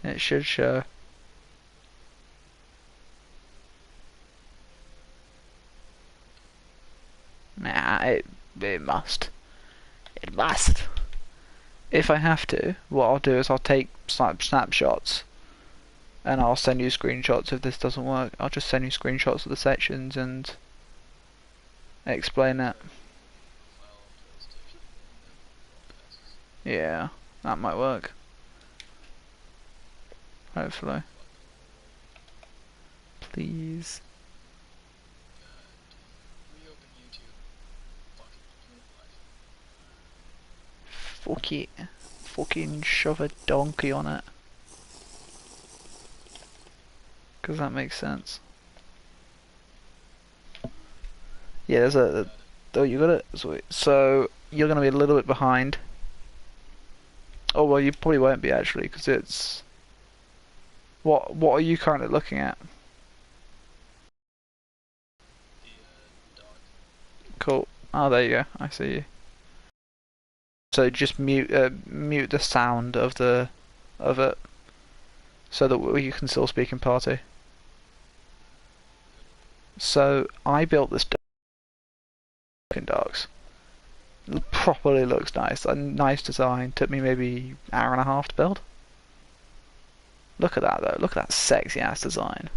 It should show. Nah, it must. It must. If I have to, what I'll do is I'll take snapshots and I'll send you screenshots if this doesn't work. I'll just send you screenshots of the sections and explain it. Yeah, that might work. Hopefully. Please. Fuck it. Fucking shove a donkey on it. Because that makes sense. Yeah, there's a... Oh, you got it? Sweet. So, you're going to be a little bit behind. Oh, well, you probably won't be, actually, because it's... What are you currently looking at? Cool. Oh, there you go. I see you. So just mute the sound of it, so that you can still speak in party. So I built this in Darks. It properly looks nice. A nice design. Took me maybe an hour and a half to build. Look at that though. Look at that sexy ass design.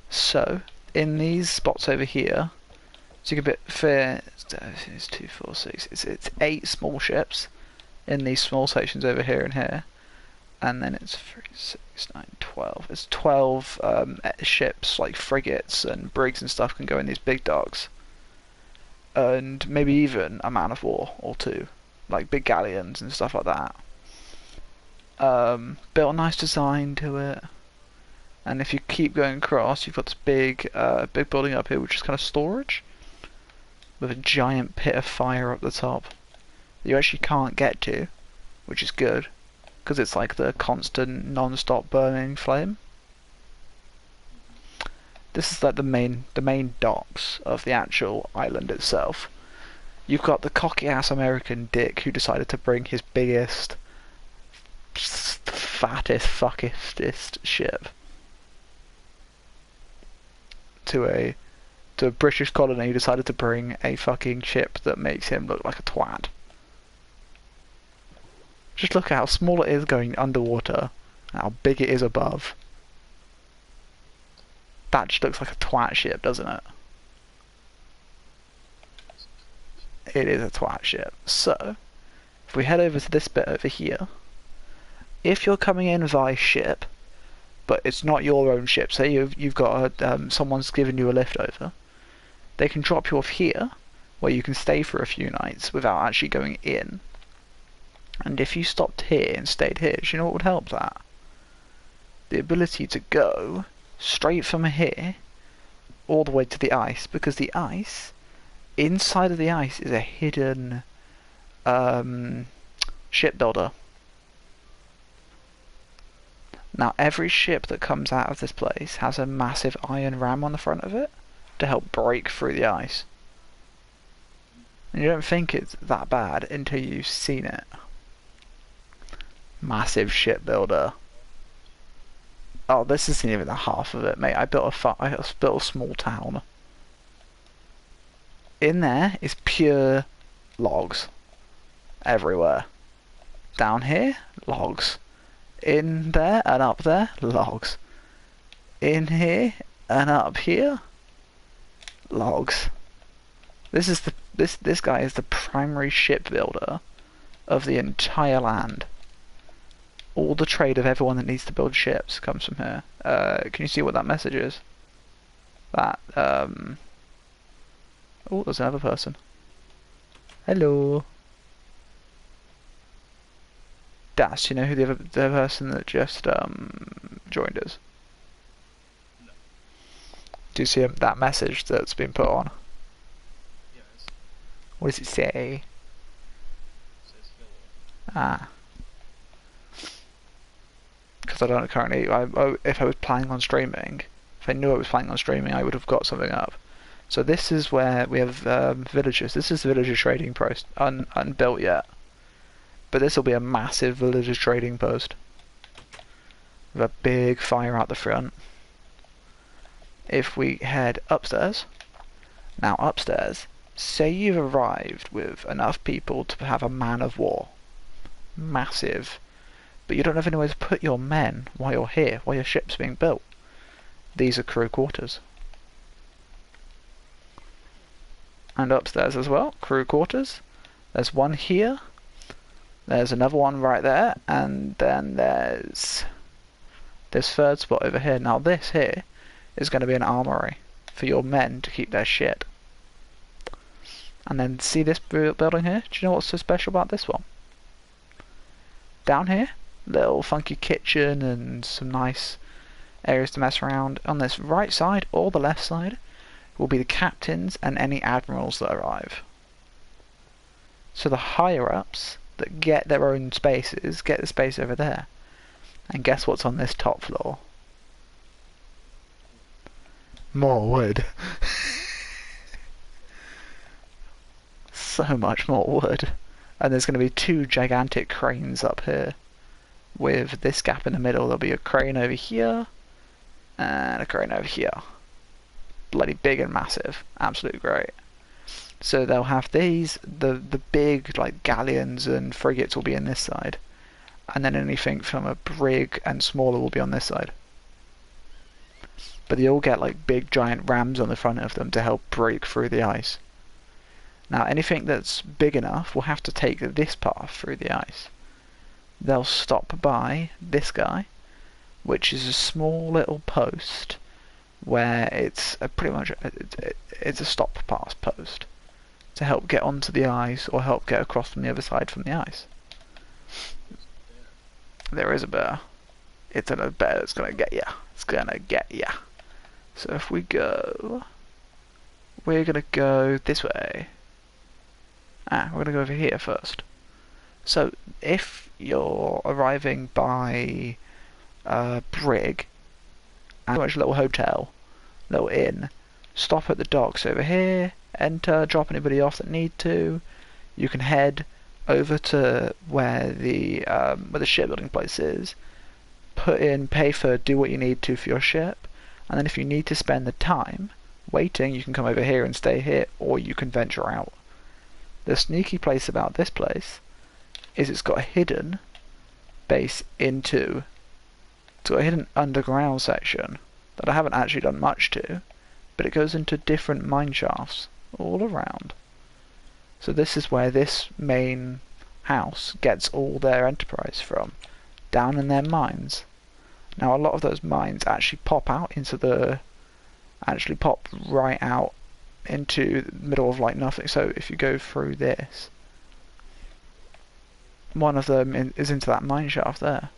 So in these spots over here, so you can fit. It's 2, 4, 6. It's 8 small ships in these small sections over here and here. And then it's 3, 6, 9, 12. It's 12 ships, like frigates and brigs and stuff, can go in these big docks. And maybe even a man of war or 2, like big galleons and stuff like that. Built a nice design to it. And if you keep going across, you've got this big building up here, which is kind of storage, with a giant pit of fire up the top that you actually can't get to, which is good. Because it's like the constant, non-stop burning flame. This is like the main docks of the actual island itself. You've got the cocky-ass American dick who decided to bring his biggest, fattest, fuckestest ship to a British colony who decided to bring a fucking ship that makes him look like a twat. Just look at how small it is going underwater, and how big it is above. That just looks like a twat ship, doesn't it? It is a twat ship. So, if we head over to this bit over here, if you're coming in via ship, but it's not your own ship, say you've got someone's given you a lift over, they can drop you off here, where you can stay for a few nights without actually going in. And if you stopped here and stayed here, do you know what would help that? The ability to go straight from here all the way to the ice, because the ice, inside of the ice is a hidden shipbuilder. Now every ship that comes out of this place has a massive iron ram on the front of it to help break through the ice. And you don't think it's that bad until you've seen it. Massive shipbuilder. Oh, this isn't even the half of it, mate. I built a small town. In there is pure logs everywhere. Down here, logs. In there and up there, logs. In here and up here, logs. This guy is the primary shipbuilder of the entire land. All the trade of everyone that needs to build ships comes from here. Can you see what that message is? That, oh, there's another person. Hello. Das, you know who the other person that just, joined us? No. Do you see that message that's been put on? Yes. What does it say? It says hello. Ah. Because I don't currently, if I was planning on streaming, if I knew I was planning on streaming, I would have got something up. So this is where we have villagers. This is the villager trading post, unbuilt yet. But this will be a massive villagers trading post with a big fire out the front. If we head upstairs, now upstairs, say you've arrived with enough people to have a man of war, massive, but you don't have anywhere to put your men while you're here, while your ship's being built. These are crew quarters. And upstairs as well, crew quarters. There's one here, there's another one right there, and then there's this third spot over here. Now this here is going to be an armory for your men to keep their shit. And then see this building here? Do you know what's so special about this one? Down here, little funky kitchen and some nice areas to mess around. On this right side or the left side will be the captains and any admirals that arrive. So the higher ups that get their own spaces get the space over there. And guess what's on this top floor? More wood. So much more wood. And there's going to be two gigantic cranes up here. With this gap in the middle, there'll be a crane over here and a crane over here. Bloody big and massive. Absolutely great. So they'll have these, the big like galleons and frigates will be in this side. And then anything from a brig and smaller will be on this side. But they all get like big giant rams on the front of them to help break through the ice. Now anything that's big enough will have to take this path through the ice. They'll stop by this guy, which is a small little post where it's pretty much it's a stop pass post to help get onto the ice or help get across from the other side from the ice. There is a bear. It's a bear that's gonna get ya. It's gonna get ya. So if we go, we're gonna go this way. We're gonna go over here first. So if you're arriving by brig, and a little hotel, little inn, stop at the docks over here, enter, drop anybody off that need to. You can head over to where the shipbuilding place is, pay for, do what you need to for your ship, and then if you need to spend the time waiting, you can come over here and stay here, or you can venture out. The sneaky place about this place is it's got a hidden base into, it's got a hidden underground section that I haven't actually done much to, but it goes into different mine shafts all around. So this is where this main house gets all their enterprise from, down in their mines. Now a lot of those mines actually pop right out into the middle of like nothing. So if you go through this, one of them is into that mine shaft there.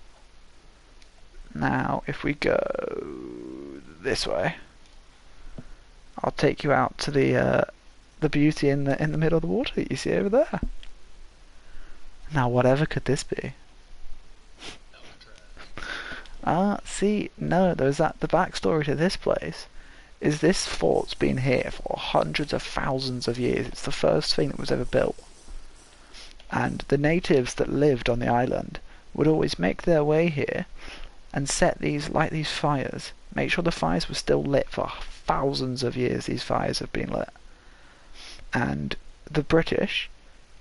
Now if we go this way, I'll take you out to the beauty in the middle of the water you see over there. Now whatever could this be? See, no, there's the backstory to this place is this fort's been here for hundreds of thousands of years. It's the first thing that was ever built. And the natives that lived on the island would always make their way here and light these fires. Make sure the fires were still lit for thousands of years. These fires have been lit. And the British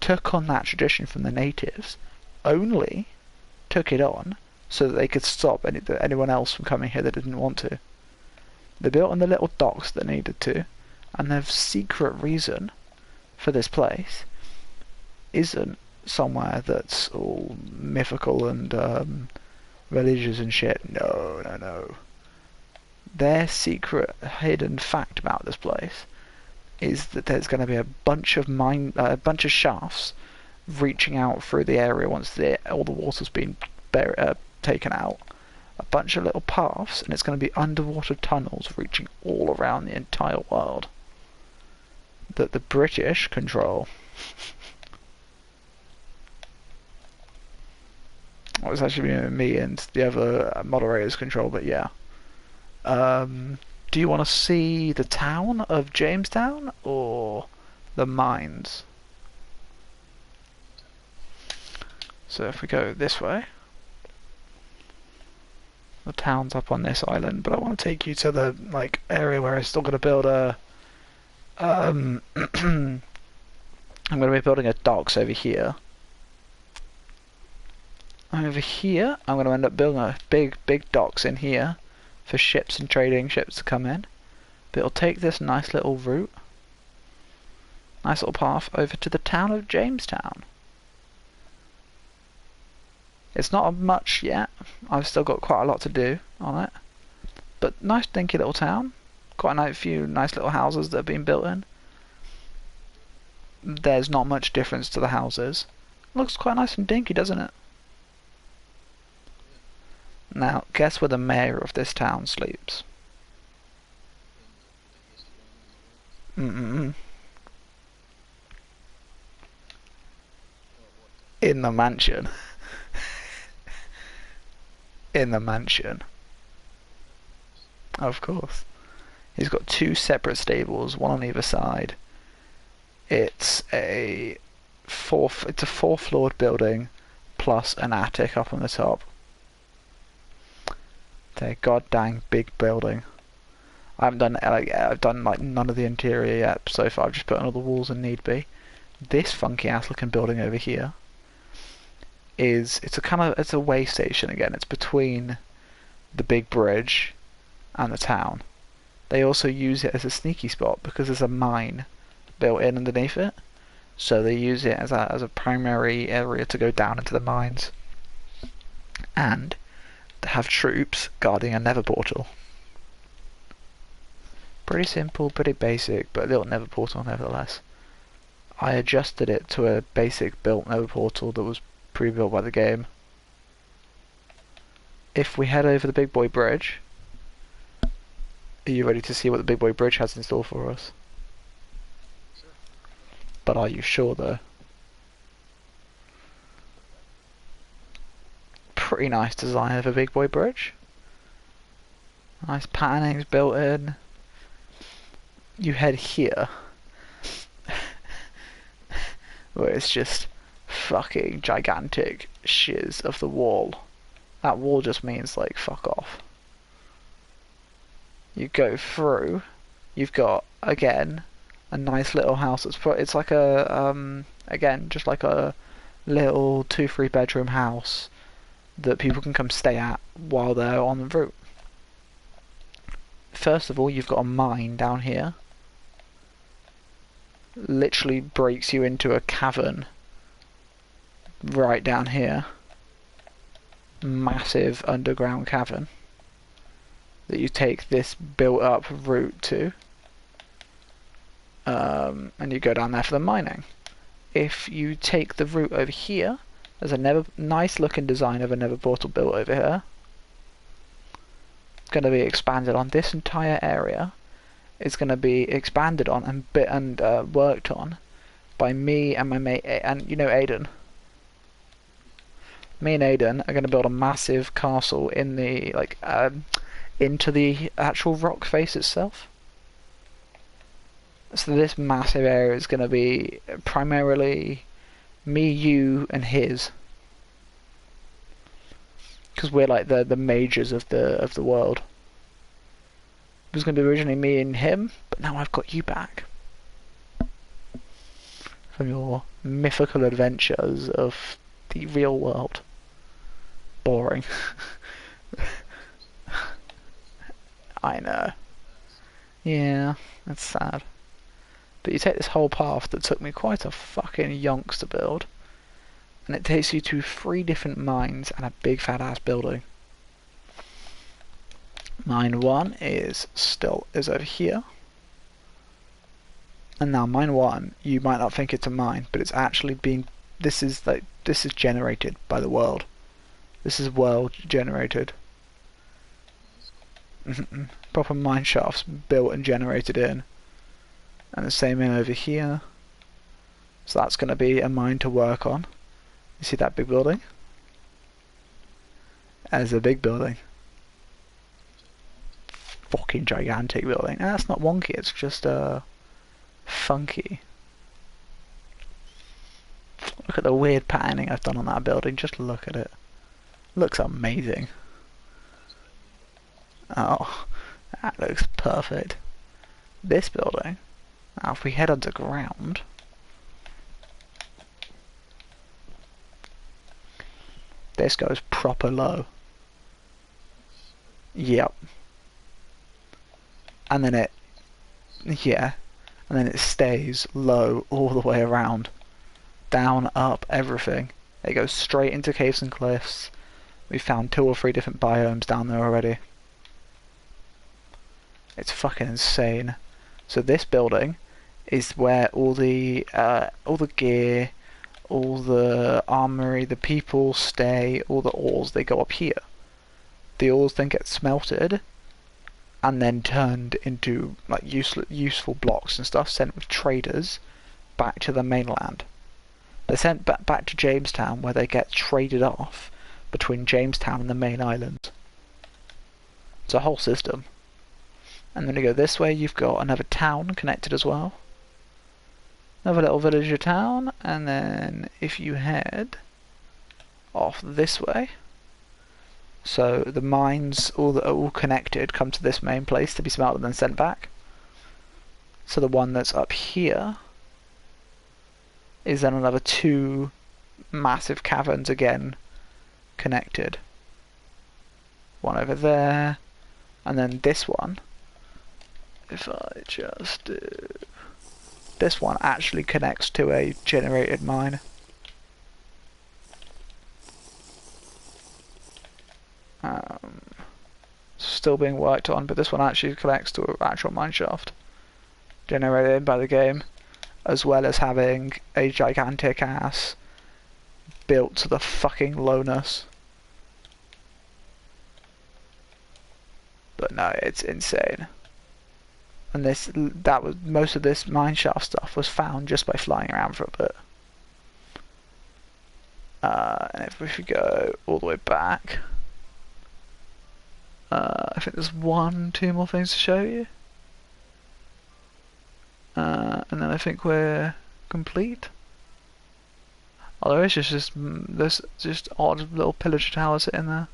took on that tradition from the natives, only took it on so that they could stop anyone else from coming here that didn't want to. They built on the little docks that needed to, and their secret reason for this place isn't somewhere that's all mythical and religious and shit. No. Their secret hidden fact about this place is that there's going to be a bunch of shafts reaching out through the area once all the water's been taken out. A bunch of little paths, and it's going to be underwater tunnels reaching all around the entire world that the British control. Well, it's actually me and the other moderators control, but yeah. Do you want to see the town of Jamestown or the mines? So if we go this way, the town's up on this island, but I want to take you to the like area where I'm still going to build a I'm going to be building a docks over here. Over here, I'm going to end up building a big docks in here for ships and trading ships to come in. But it'll take this nice little route, nice little path over to the town of Jamestown. It's not much yet. I've still got quite a lot to do on it. But nice dinky little town. Quite a few nice little houses that have been built in. There's not much difference to the houses. Looks quite nice and dinky, doesn't it? Now, guess where the mayor of this town sleeps? In the mansion. In the mansion. Of course. He's got 2 separate stables, one on either side. It's a 4-floored building plus an attic up on the top. It's a goddamn big building. I've done like none of the interior yet so far. I've just put on all the walls and need be. This funky ass looking building over here it's a way station again. It's between the big bridge and the town. They also use it as a sneaky spot because there's a mine built in underneath it. So they use it as a primary area to go down into the mines. And to have troops guarding a nether portal. Pretty simple, pretty basic, but a little nether portal nevertheless. I adjusted it to a basic built nether portal that was pre-built by the game. If we head over the Big Boy Bridge, are you ready to see what the Big Boy Bridge has in store for us? Sure. But are you sure though? Pretty nice design of a Big Boy Bridge. Nice patterning's built in. You head here, where it's just fucking gigantic shiz of the wall. That wall just means like fuck off. You go through, you've got again a nice little house. It's like a again just like a little 2-3 bedroom house that people can come stay at while they're on the route. First of all, you've got a mine down here. Literally breaks you into a cavern right down here. Massive underground cavern that you take this built up route to, and you go down there for the mining. If you take the route over here, there's a nice looking design of a nether portal built over here. It's going to be expanded on this entire area. It's going to be expanded on and worked on by me and my mate, and you know Aiden. Me and Aiden are going to build a massive castle in the into the actual rock face itself. So this massive area is going to be primarily me, you, and his, because we're like the majors of the world. It was going to be originally me and him, but now I've got you back from your mythical adventures of the real world. Boring. I know. Yeah, that's sad. But you take this whole path that took me quite a fucking yonks to build, and it takes you to 3 different mines and a big fat ass building. Mine 1 is over here. And now mine 1, you might not think it's a mine, but it's actually this is generated by the world. This is world generated. Proper mine shafts built and generated in. And the same in over here. So that's going to be a mine to work on. You see that big building? As a big building. Fucking gigantic building. And that's not wonky, it's just funky. Look at the weird patterning I've done on that building. Just look at it. Looks amazing. Oh, that looks perfect. This building. Now if we head underground, this goes proper low. Yep. And then it, yeah, and then it stays low all the way around. Down, up, everything. It goes straight into caves and cliffs. We found 2 or 3 different biomes down there already. It's fucking insane. So this building is where all the gear, all the armory, the people stay, all the ores, they go up here. The ores then get smelted and then turned into like useful blocks and stuff, sent with traders back to the mainland. They're sent back to Jamestown, where they get traded off between Jamestown and the main islands. It's a whole system. And then you go this way, you've got another town connected as well. Another little villager town, and then if you head off this way, so the mines all connected come to this main place to be smelted and then sent back. So the one that's up here is then another 2 massive caverns again connected. One over there, and then this one, if I just do, this one actually connects to a generated mine. Still being worked on, but this one actually connects to an actual mine shaft generated by the game, as well as having a gigantic ass built to the fucking lowness. But no, it's insane. And most of this mine shaft stuff was found just by flying around for a bit. And if we go all the way back, I think there's 2 more things to show you. And then I think we're complete. Oh, there is there's just odd little pillager tower sitting there,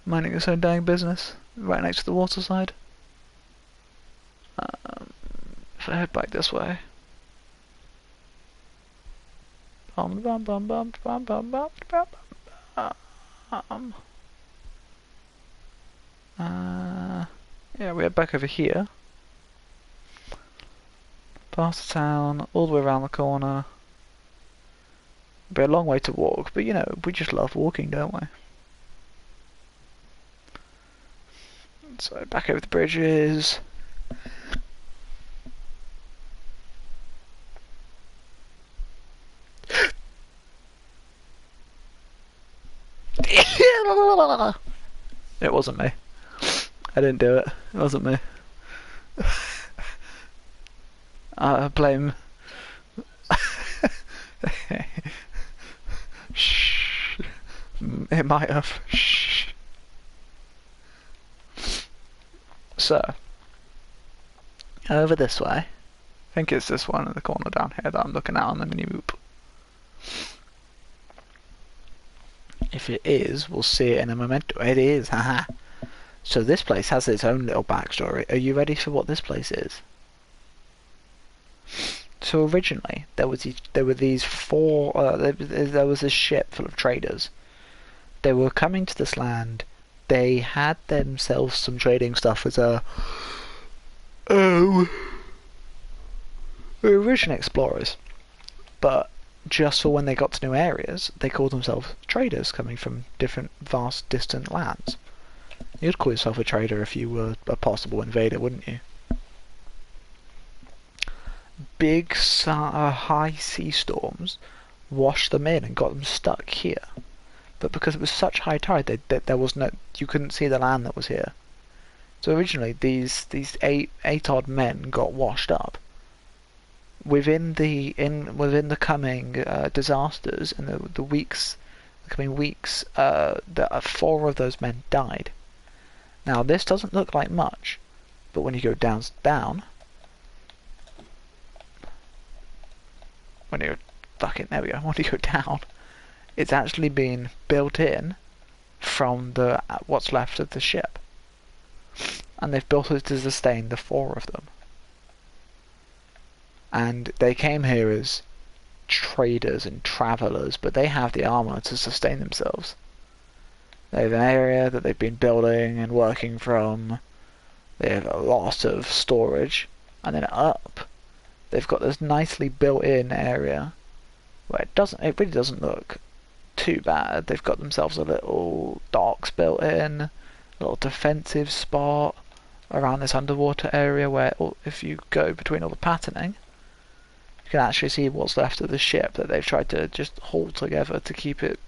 minding its own dang business, right next to the water side. If I head back this way. Yeah, we head back over here. Past the town, all the way around the corner. It'll be a long way to walk, but you know, we just love walking, don't we? So back over the bridges. It wasn't me. I didn't do it. It wasn't me. I blame. Shh. It might have. Shh. So, over this way. I think it's this one in the corner down here that I'm looking at on the mini map. If it is, we'll see it in a memento. It is, haha. So this place has its own little backstory. Are you ready for what this place is? So originally, there was this ship full of traders. They were coming to this land. They had themselves some trading stuff as they were originally explorers, but just for when they got to new areas, they called themselves traders, coming from different vast distant lands. You'd call yourself a trader if you were a possible invader, wouldn't you? Big high sea storms washed them in and got them stuck here. But because it was such high tide, there was you couldn't see the land that was here. So originally, these eight odd men got washed up. Within the coming disasters and the coming weeks, 4 of those men died. Now this doesn't look like much, but when you go down, when you fucking, there we go, I want to go down. It's actually been built in from the what's left of the ship. And they've built it to sustain the 4 of them. And they came here as traders and travellers, but they have the armour to sustain themselves. They have an area that they've been building and working from. They have a lot of storage. And then up, they've got this nicely built-in area where it really doesn't look too bad. They've got themselves a little docks built in, a little defensive spot around this underwater area where if you go between all the patterning, you can actually see what's left of the ship that they've tried to just hold together to keep it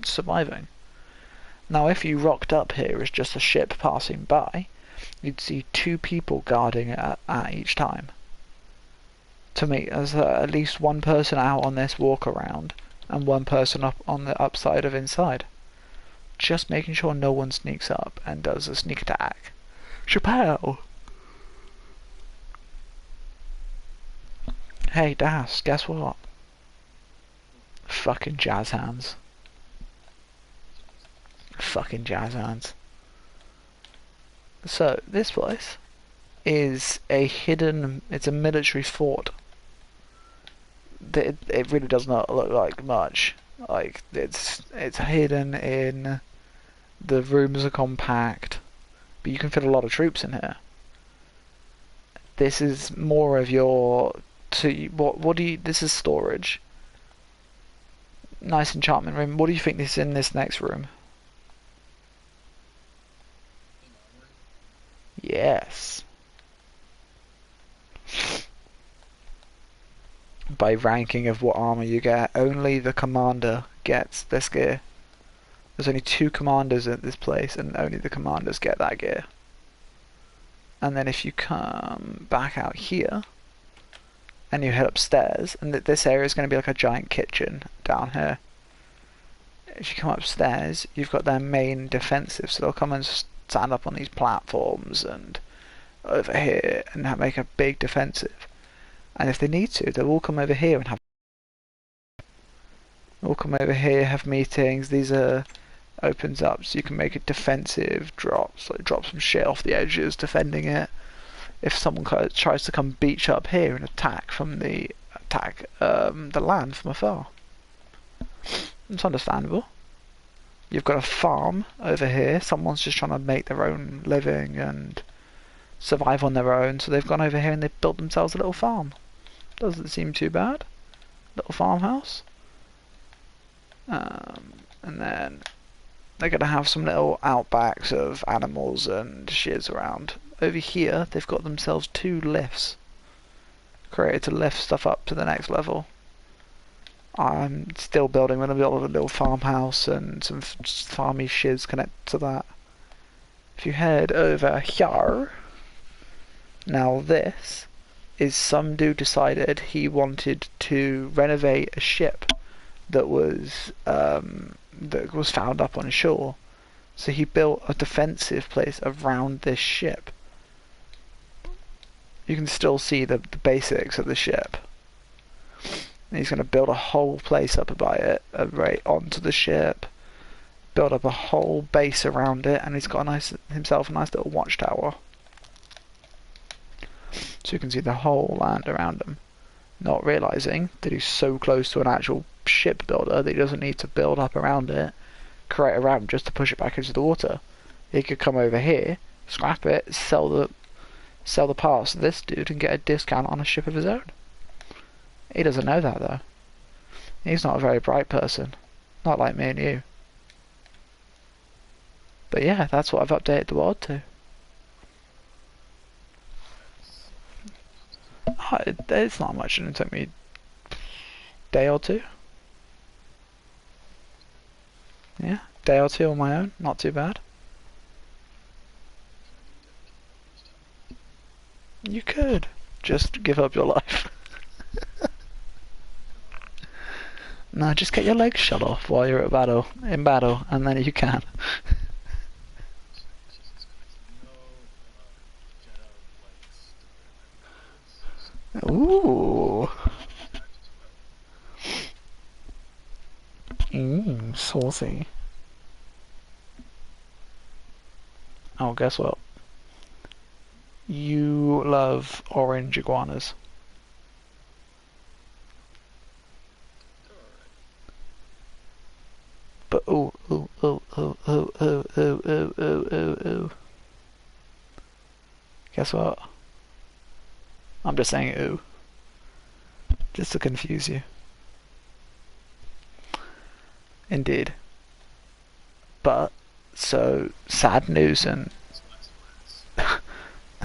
surviving. Now if you rocked up here as just a ship passing by, you'd see 2 people guarding it at each time. To me, there's at least 1 person out on this walk around and 1 person up on the upside of inside. Just making sure no one sneaks up and does a sneak attack. Chappelle! Hey Das, guess what? Fucking jazz hands. Fucking jazz hands. So, this place is it's a military fort. It really does not look like much. Like, it's hidden in, the rooms are compact, but you can fit a lot of troops in here. This is more of your, this is storage. Nice enchantment room. What do you think is in this next room? Yes. By ranking of what armor you get, only the commander gets this gear. There's only 2 commanders at this place, and only the commanders get that gear. And then if you come back out here, and you head upstairs, and this area is going to be like a giant kitchen down here. If you come upstairs, you've got their main defensive, so they'll come and stand up on these platforms and over here and make a big defensive. And if they need to, they'll all come over here and have meetings. These are opens up so you can make a defensive drops, like drop some shit off the edges, defending it. If someone tries to come beach up here and attack the land from afar, it's understandable. You've got a farm over here. Someone's just trying to make their own living and survive on their own, so they've gone over here and they've built themselves a little farm. Doesn't seem too bad. Little farmhouse. And then they're going to have some little outbacks of animals and shiz around. Over here, they've got themselves 2 lifts created to lift stuff up to the next level. I'm still building. I'm going to build a little farmhouse and some farmy shiz connected to that. If you head over here, now this is some dude decided he wanted to renovate a ship that was found up on a shore. So he built a defensive place around this ship. You can still see the basics of the ship. And he's going to build a whole place up by it, right onto the ship. Build up a whole base around it, and he's got himself a nice little watchtower. So you can see the whole land around him. Not realising that he's so close to an actual ship builder that he doesn't need to build up around it, create a ramp just to push it back into the water. He could come over here, scrap it, sell the parts to this dude and get a discount on a ship of his own. He doesn't know that though. He's not a very bright person. Not like me and you. But yeah, that's what I've updated the world to. Oh, it's not much, it took me a day or 2. Yeah, day or 2 on my own, not too bad. You could just give up your life. No, just get your legs shot off while you're in battle, and then you can. Ooh. Saucy. Oh, guess what? You love orange iguanas. But oh, oh, oh, oh, oh, oh, oh, oh, oh, oh, oh. Guess what? I'm just saying ooh. Just to confuse you. Indeed. But, so, sad news and